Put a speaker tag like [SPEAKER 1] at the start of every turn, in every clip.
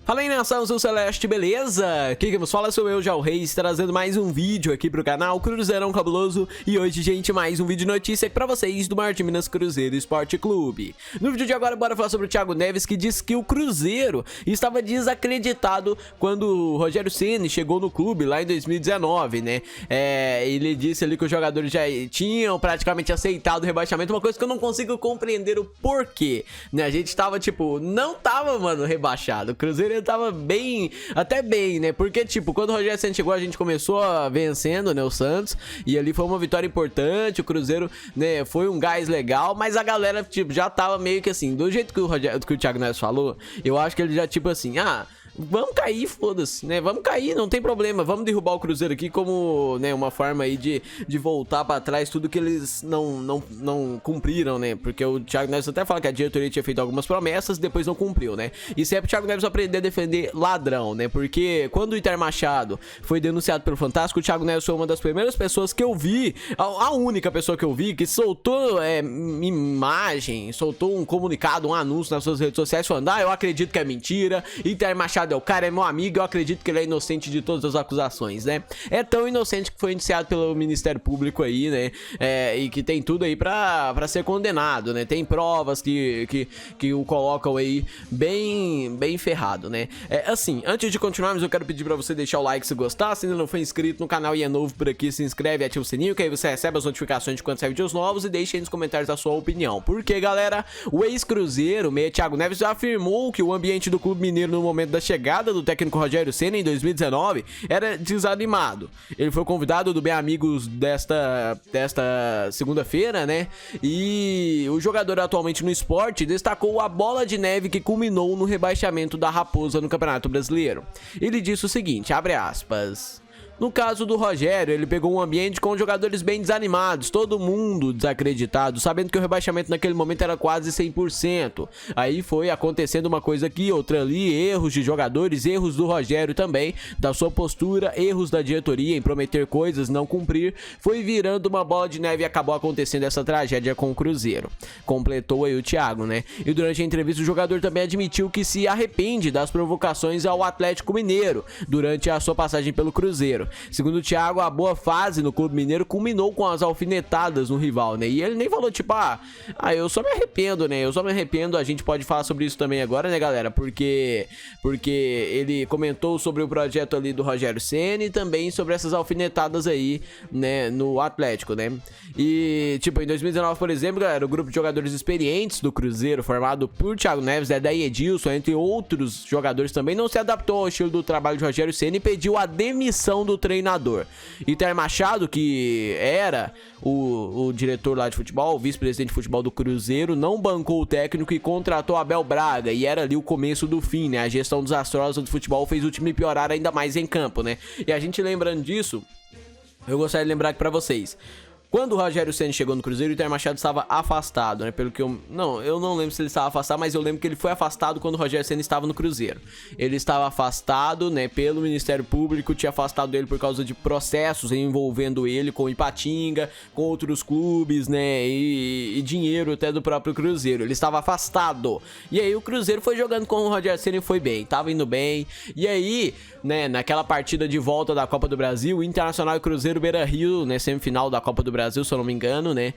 [SPEAKER 1] Fala aí, nação, sou o Celeste, beleza? Aqui quem nos fala sou eu, Jal Reis, trazendo mais um vídeo aqui pro canal Cruzeirão Cabuloso. E hoje, gente, mais um vídeo de notícia aqui pra vocês do maior time Minas Cruzeiro Esporte Clube. No vídeo de agora, bora falar sobre o Thiago Neves, que diz que o Cruzeiro estava desacreditado quando o Rogério Ceni chegou no clube lá em 2019, né? Ele disse ali que os jogadores já tinham praticamente aceitado o rebaixamento, uma coisa que eu não consigo compreender o porquê, né? A gente tava, tipo, não tava, mano, rebaixado. O Cruzeiro tava bem, até bem, né? Porque, tipo, quando o Rogério Ceni chegou, a gente começou vencendo, né, o Santos, e ali foi uma vitória importante. O Cruzeiro, né, foi um gás legal, mas a galera, tipo, já tava meio que assim, do jeito que o Thiago Neves falou, eu acho que ele já, tipo assim, vamos cair, foda-se, né? Vamos cair, não tem problema. Vamos derrubar o Cruzeiro aqui como, né, uma forma aí de voltar pra trás tudo que eles não cumpriram, né? Porque o Thiago Neves até fala que a diretoria tinha feito algumas promessas e depois não cumpriu, né? Isso é pro Thiago Neves aprender a defender ladrão, né? Porque quando o Itamar Machado foi denunciado pelo Fantástico, o Thiago Neves foi uma das primeiras pessoas que eu vi, a única pessoa que eu vi que soltou imagem, soltou um comunicado, um anúncio nas suas redes sociais falando: eu acredito que é mentira, Itamar Machado o cara é meu amigo, eu acredito que ele é inocente de todas as acusações, né? É tão inocente que foi indiciado pelo Ministério Público aí, né? E que tem tudo aí pra ser condenado, né? Tem provas que o colocam aí bem ferrado, né? Assim, antes de continuarmos, eu quero pedir pra você deixar o like se gostar. Se ainda não foi inscrito no canal e é novo por aqui, se inscreve e ativa o sininho, que aí você recebe as notificações de quando sair vídeos novos, e deixe aí nos comentários a sua opinião. Porque, galera, o ex-Cruzeiro, meia Thiago Neves, já afirmou que o ambiente do Clube Mineiro no momento da chegada do técnico Rogério Ceni em 2019 era desanimado. Ele foi convidado do Bem Amigos desta segunda-feira, né? E o jogador atualmente no Sport destacou a bola de neve que culminou no rebaixamento da Raposa no Campeonato Brasileiro. Ele disse o seguinte, abre aspas: no caso do Rogério, ele pegou um ambiente com jogadores bem desanimados, todo mundo desacreditado, sabendo que o rebaixamento naquele momento era quase 100%. Aí foi acontecendo uma coisa aqui, outra ali, erros de jogadores, erros do Rogério também, da sua postura, erros da diretoria em prometer coisas, não cumprir, foi virando uma bola de neve e acabou acontecendo essa tragédia com o Cruzeiro. Completou aí o Thiago, né? E durante a entrevista o jogador também admitiu que se arrepende das provocações ao Atlético Mineiro durante a sua passagem pelo Cruzeiro. Segundo o Thiago, a boa fase no Clube Mineiro culminou com as alfinetadas no rival, né? E ele nem falou tipo, eu só me arrependo, né? Eu só me arrependo. A gente pode falar sobre isso também agora, né, galera? Porque ele comentou sobre o projeto ali do Rogério Ceni e também sobre essas alfinetadas aí, né, no Atlético, né? E, tipo, em 2019, por exemplo, galera, o grupo de jogadores experientes do Cruzeiro, formado por Thiago Neves, Dedé e Edilson, entre outros jogadores também, não se adaptou ao estilo do trabalho de Rogério Ceni e pediu a demissão do treinador. Itamar Machado, que era o diretor lá de futebol, o vice-presidente de futebol do Cruzeiro, não bancou o técnico e contratou Abel Braga, e era ali o começo do fim, né? A gestão desastrosa do futebol fez o time piorar ainda mais em campo, né? E a gente lembrando disso, eu gostaria de lembrar aqui pra vocês: quando o Rogério Ceni chegou no Cruzeiro, o Itamar Machado estava afastado, né? Pelo que eu não lembro se ele estava afastado, mas eu lembro que ele foi afastado quando o Rogério Ceni estava no Cruzeiro. Ele estava afastado, né, pelo Ministério Público, tinha afastado ele por causa de processos envolvendo ele com Ipatinga, com outros clubes, né, e dinheiro até do próprio Cruzeiro. Ele estava afastado. E aí o Cruzeiro foi jogando com o Rogério Ceni e foi bem, tava indo bem. E aí, né, naquela partida de volta da Copa do Brasil, Internacional e Cruzeiro Beira-Rio, né, semifinal da Copa do Brasil, se eu não me engano, né,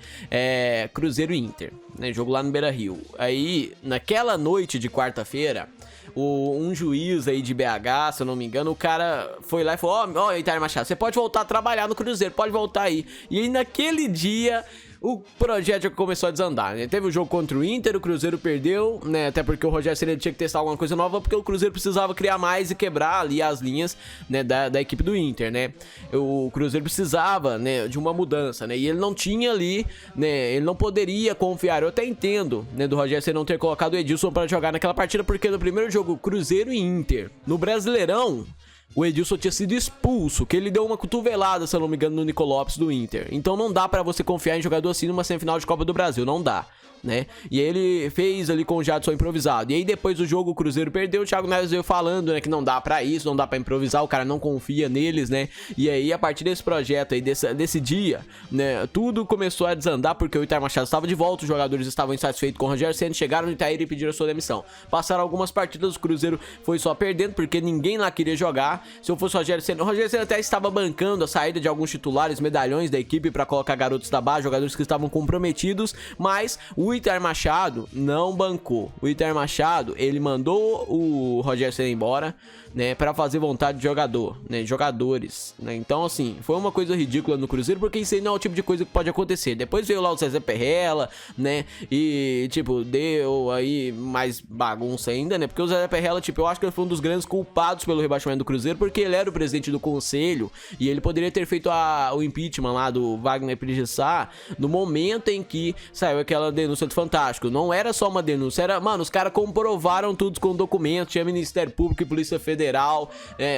[SPEAKER 1] Cruzeiro e Inter, né, jogo lá no Beira-Rio. Aí, naquela noite de quarta-feira, um juiz aí de BH, se eu não me engano, o cara foi lá e falou: Itamar Machado, você pode voltar a trabalhar no Cruzeiro, pode voltar aí. E aí, naquele dia, o projeto já começou a desandar, né? Teve o jogo contra o Inter, o Cruzeiro perdeu, né? Até porque o Rogério Ceni tinha que testar alguma coisa nova, porque o Cruzeiro precisava criar mais e quebrar ali as linhas, né, da equipe do Inter, né? O Cruzeiro precisava, né, de uma mudança, né? E ele não tinha ali, né? Ele não poderia confiar. Eu até entendo, né, do Rogério Ceni não ter colocado o Edilson para jogar naquela partida, porque no primeiro jogo, Cruzeiro e Inter, no Brasileirão, o Edilson tinha sido expulso, que ele deu uma cotovelada, se eu não me engano, no Nico Lopes do Inter. Então não dá pra você confiar em jogador assim numa semifinal de Copa do Brasil, não dá, né? E aí ele fez ali com o Jadson improvisado. E aí depois do jogo o Cruzeiro perdeu, o Thiago Neves veio falando, né, que não dá pra isso, não dá pra improvisar, o cara não confia neles, né? E aí a partir desse projeto aí, desse dia, né, tudo começou a desandar porque o Itamar Machado estava de volta, os jogadores estavam insatisfeitos com o Rogério Ceni, chegaram no Itaíra e pediram a sua demissão. Passaram algumas partidas, o Cruzeiro foi só perdendo porque ninguém lá queria jogar. Se eu fosse o Rogério Ceni até estava bancando a saída de alguns titulares, medalhões da equipe pra colocar garotos da base, jogadores que estavam comprometidos, mas o Itamar Machado não bancou. O Itamar Machado, ele mandou o Rogério Ceni embora, né, pra fazer vontade de jogador, né, jogadores, né? Então assim, foi uma coisa ridícula no Cruzeiro, porque isso aí não é o tipo de coisa que pode acontecer. Depois veio lá o Zezé Perrella, né, e tipo, deu aí mais bagunça ainda, né, porque o Zezé Perrella, tipo, eu acho que ele foi um dos grandes culpados pelo rebaixamento do Cruzeiro, porque ele era o presidente do conselho, e ele poderia ter feito o impeachment lá do Wagner Pridissá no momento em que saiu aquela denúncia do Fantástico. Não era só uma denúncia, era, mano, os caras comprovaram tudo com documentos, tinha Ministério Público e Polícia Federal,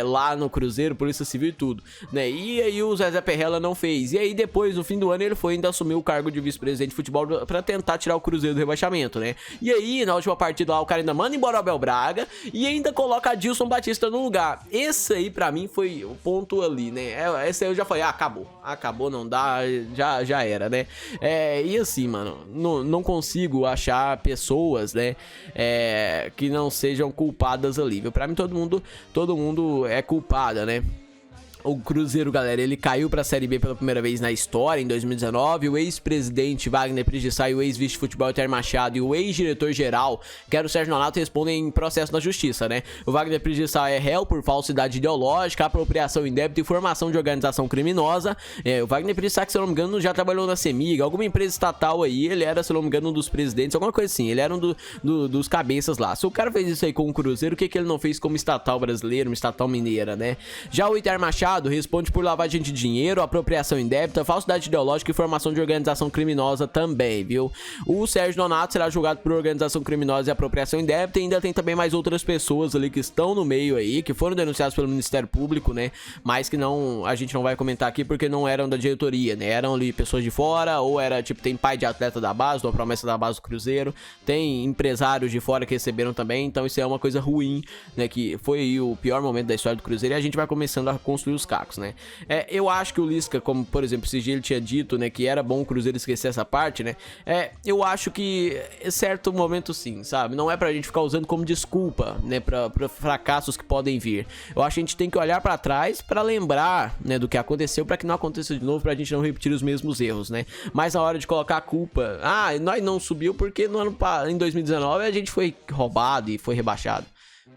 [SPEAKER 1] lá no Cruzeiro, Polícia Civil e tudo, né? E aí o Zezé Perrella não fez. E aí depois, no fim do ano, ele foi ainda assumir o cargo de vice-presidente de futebol pra tentar tirar o Cruzeiro do rebaixamento, né? E aí, na última partida lá, o cara ainda manda embora o Abel Braga e ainda coloca a Dilson Batista no lugar. Esse aí, pra mim, foi o ponto ali, né? Esse aí eu já falei, acabou, não dá, já era, né? E assim, mano, não consigo achar pessoas, né, que não sejam culpadas ali, viu? Pra mim, todo mundo é culpada, né? O Cruzeiro, galera, ele caiu pra Série B pela primeira vez na história, em 2019. O ex-presidente Wagner Pridissá e o ex-vice de futebol Itamar Machado e o ex-diretor-geral, que era o Sérgio Nonato, respondem em processo na justiça, né? O Wagner Pridissá é réu por falsidade ideológica, apropriação indébita e formação de organização criminosa. O Wagner Pridissá, que se eu não me engano, já trabalhou na CEMIG, alguma empresa estatal aí. Ele era, se eu não me engano, um dos presidentes, alguma coisa assim. Ele era um dos cabeças lá. Se o cara fez isso aí com o Cruzeiro, o que ele não fez como estatal brasileiro, uma estatal mineira, né? Já o Itamar Machado responde por lavagem de dinheiro, apropriação indébita, falsidade ideológica e formação de organização criminosa também, viu? O Sérgio Nonato será julgado por organização criminosa e apropriação indébita, e ainda tem também mais outras pessoas ali que estão no meio aí, que foram denunciadas pelo Ministério Público, né? Mas que a gente não vai comentar aqui porque não eram da diretoria, né? Eram ali pessoas de fora, ou era tipo, tem pai de atleta da base, uma promessa da base do Cruzeiro, tem empresários de fora que receberam também, então isso é uma coisa ruim, né? Que foi aí o pior momento da história do Cruzeiro, e a gente vai começando a construir os cacos, né? Eu acho que o Lisca, como por exemplo esse dia ele tinha dito, né, que era bom o Cruzeiro esquecer essa parte, né? Eu acho que em certo momento sim, sabe? Não é pra gente ficar usando como desculpa, né, pra fracassos que podem vir. Eu acho que a gente tem que olhar pra trás pra lembrar, né, do que aconteceu, pra que não aconteça de novo, pra gente não repetir os mesmos erros, né? Mas na hora de colocar a culpa, nós não subiu porque em 2019 a gente foi roubado e foi rebaixado.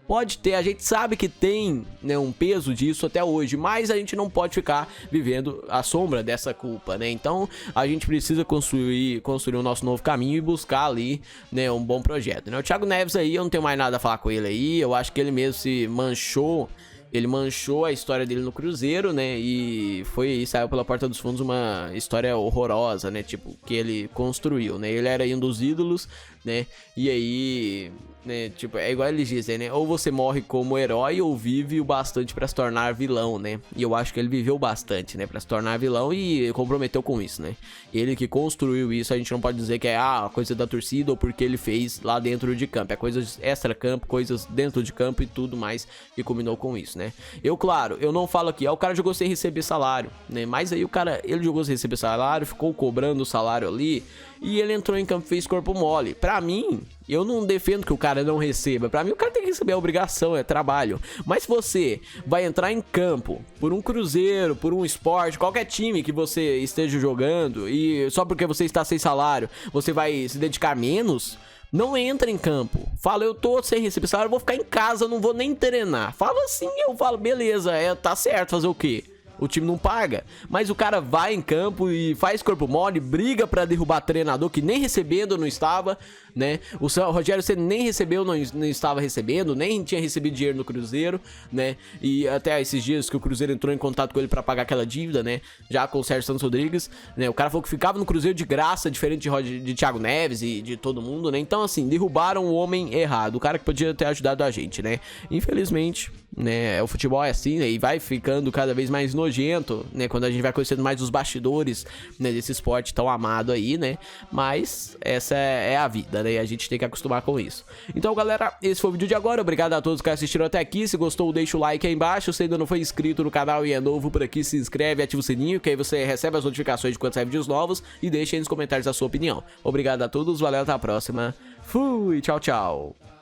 [SPEAKER 1] Pode ter, a gente sabe que tem, né, um peso disso até hoje, mas a gente não pode ficar vivendo à sombra dessa culpa, né? Então a gente precisa construir o nosso novo caminho e buscar ali, né, um bom projeto, né? O Thiago Neves aí, eu não tenho mais nada a falar com ele aí, eu acho que ele mesmo se manchou. Ele manchou a história dele no Cruzeiro, né? E saiu pela porta dos fundos uma história horrorosa, né? Tipo, que ele construiu, né? Ele era um dos ídolos, né? E aí, né? Tipo, é igual eles dizem, né? Ou você morre como herói ou vive o bastante pra se tornar vilão, né? E eu acho que ele viveu bastante, né? Pra se tornar vilão e comprometeu com isso, né? Ele que construiu isso, a gente não pode dizer que é coisa da torcida ou porque ele fez lá dentro de campo. É coisas extra-campo, coisas dentro de campo e tudo mais que combinou com isso, né? Claro, eu não falo aqui, o cara jogou sem receber salário, né? Mas aí o cara, ele jogou sem receber salário, ficou cobrando o salário ali e ele entrou em campo e fez corpo mole. Pra mim, eu não defendo que o cara não receba. Pra mim, o cara tem que receber, a obrigação, é trabalho. Mas se você vai entrar em campo por um Cruzeiro, por um Sport, qualquer time que você esteja jogando, e só porque você está sem salário, você vai se dedicar menos, não entra em campo. Fala, eu tô sem receber salário, eu vou ficar em casa, não vou nem treinar. Fala assim, eu falo, beleza, tá certo, fazer o quê? O time não paga, mas o cara vai em campo e faz corpo mole, briga pra derrubar treinador que nem recebendo não estava, né? O Rogério Ceni nem recebeu, não estava recebendo, nem tinha recebido dinheiro no Cruzeiro, né? E até esses dias que o Cruzeiro entrou em contato com ele pra pagar aquela dívida, né? Já com o Sérgio Santos Rodrigues, né? O cara falou que ficava no Cruzeiro de graça, diferente de Thiago Neves e de todo mundo, né? Então, assim, derrubaram o homem errado, o cara que podia ter ajudado a gente, né? Infelizmente, né? O futebol é assim, né? E vai ficando cada vez mais nojento, né? Quando a gente vai conhecendo mais os bastidores, né, desse esporte tão amado aí, né? Mas essa é a vida, né? E a gente tem que acostumar com isso. Então, galera, esse foi o vídeo de agora. Obrigado a todos que assistiram até aqui. Se gostou, deixa o like aí embaixo. Se ainda não foi inscrito no canal e é novo por aqui, se inscreve e ativa o sininho, que aí você recebe as notificações de quando sair vídeos novos. E deixa aí nos comentários a sua opinião. Obrigado a todos, valeu, até a próxima. Fui, tchau, tchau.